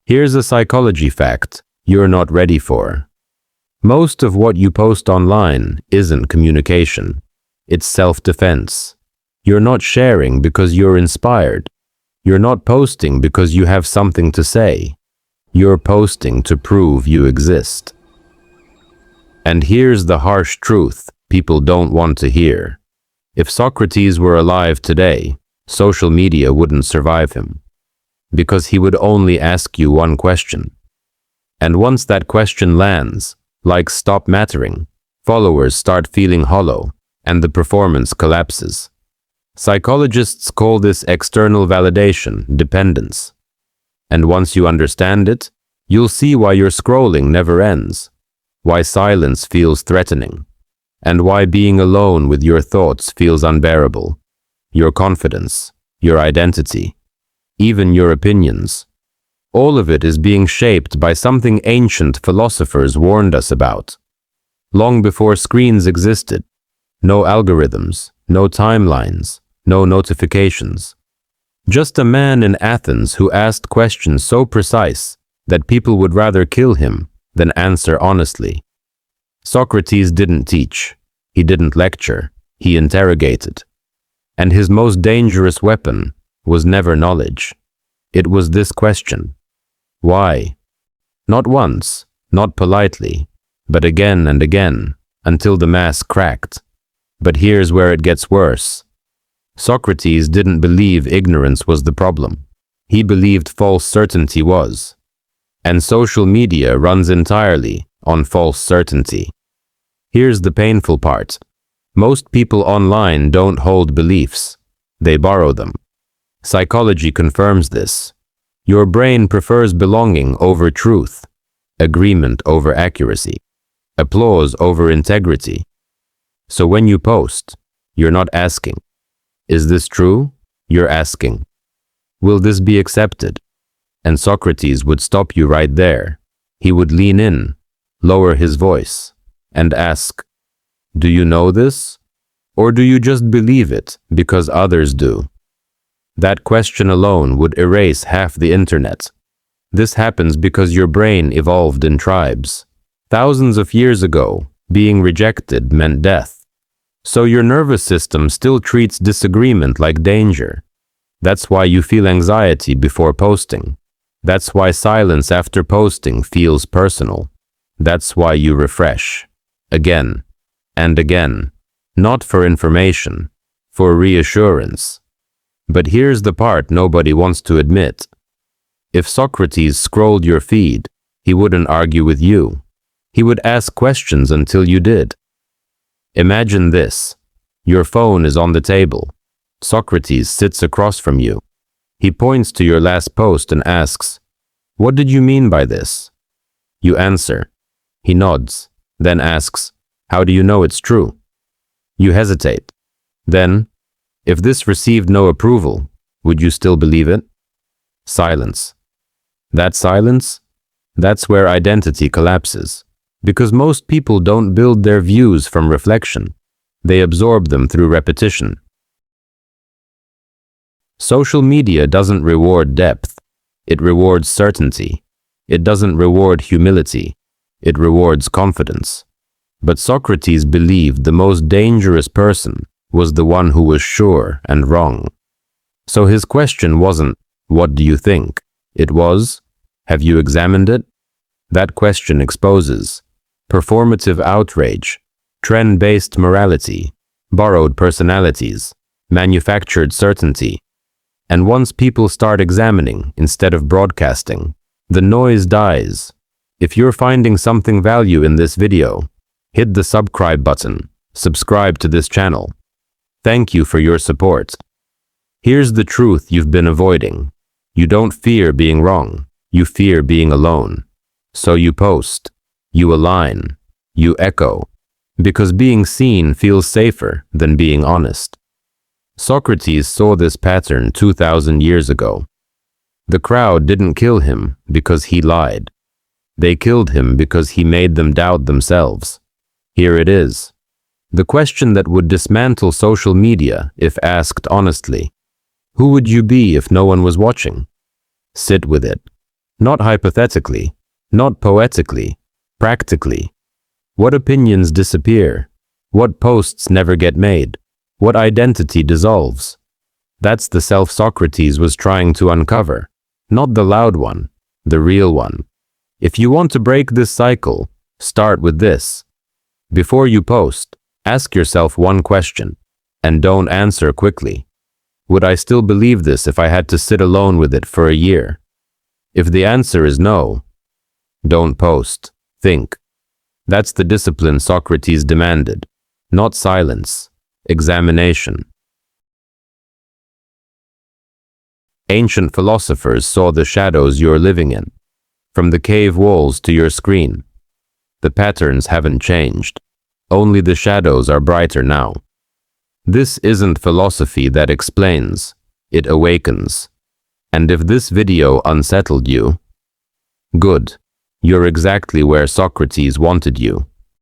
Here's a psychology fact you're not ready for. Most of what you post online isn't communication. It's self-defense. You're not sharing because you're inspired. You're not posting because you have something to say. You're posting to prove you exist. And here's the harsh truth people don't want to hear. If Socrates were alive today, social media wouldn't survive him. Because he would only ask you one question. And once that question lands, likes stop mattering, followers start feeling hollow, and the performance collapses. Psychologists call this external validation dependence. And once you understand it, you'll see why your scrolling never ends, why silence feels threatening, and why being alone with your thoughts feels unbearable. Your confidence, your identity, even your opinions. All of it is being shaped by something ancient philosophers warned us about. Long before screens existed, no algorithms, no timelines, no notifications. Just a man in Athens who asked questions so precise that people would rather kill him than answer honestly. Socrates didn't teach, he didn't lecture, he interrogated. And his most dangerous weapon was never knowledge. It was this question. Why? Not once, not politely, but again and again, until the mask cracked. But here's where it gets worse. Socrates didn't believe ignorance was the problem. He believed false certainty was. And social media runs entirely on false certainty. Here's the painful part. Most people online don't hold beliefs. They borrow them. Psychology confirms this. Your brain prefers belonging over truth, agreement over accuracy, applause over integrity. So when you post, you're not asking, is this true? You're asking, will this be accepted? And Socrates would stop you right there. He would lean in, lower his voice, and ask, do you know this? Or do you just believe it because others do? That question alone would erase half the internet. This happens because your brain evolved in tribes. Thousands of years ago, being rejected meant death. So your nervous system still treats disagreement like danger. That's why you feel anxiety before posting. That's why silence after posting feels personal. That's why you refresh. Again and again. Not for information, for reassurance. But here's the part nobody wants to admit. If Socrates scrolled your feed, he wouldn't argue with you. He would ask questions until you did. Imagine this. Your phone is on the table. Socrates sits across from you. He points to your last post and asks, what did you mean by this? You answer. He nods, then asks, how do you know it's true? You hesitate. Then, if this received no approval, would you still believe it? Silence. That silence? That's where identity collapses. Because most people don't build their views from reflection. They absorb them through repetition. Social media doesn't reward depth. It rewards certainty. It doesn't reward humility. It rewards confidence. But Socrates believed the most dangerous person was the one who was sure and wrong. So his question wasn't, what do you think? It was, have you examined it? That question exposes performative outrage, trend-based morality, borrowed personalities, manufactured certainty. And once people start examining instead of broadcasting, the noise dies. If you're finding something value in this video, hit the subscribe button, subscribe to this channel. Thank you for your support. Here's the truth you've been avoiding. You don't fear being wrong, you fear being alone. So you post, you align, you echo, because being seen feels safer than being honest. Socrates saw this pattern 2,000 years ago. The crowd didn't kill him because he lied. They killed him because he made them doubt themselves. Here it is. The question that would dismantle social media if asked honestly. Who would you be if no one was watching? Sit with it. Not hypothetically, not poetically, practically. What opinions disappear? What posts never get made? What identity dissolves? That's the self Socrates was trying to uncover. Not the loud one, the real one. If you want to break this cycle, start with this. Before you post, ask yourself one question, and don't answer quickly. Would I still believe this if I had to sit alone with it for a year? If the answer is no, don't post. Think. That's the discipline Socrates demanded. Not silence, examination. Ancient philosophers saw the shadows you're living in, from the cave walls to your screen. The patterns haven't changed. Only the shadows are brighter now. This isn't philosophy that explains, it awakens. And if this video unsettled you, good, you're exactly where Socrates wanted you.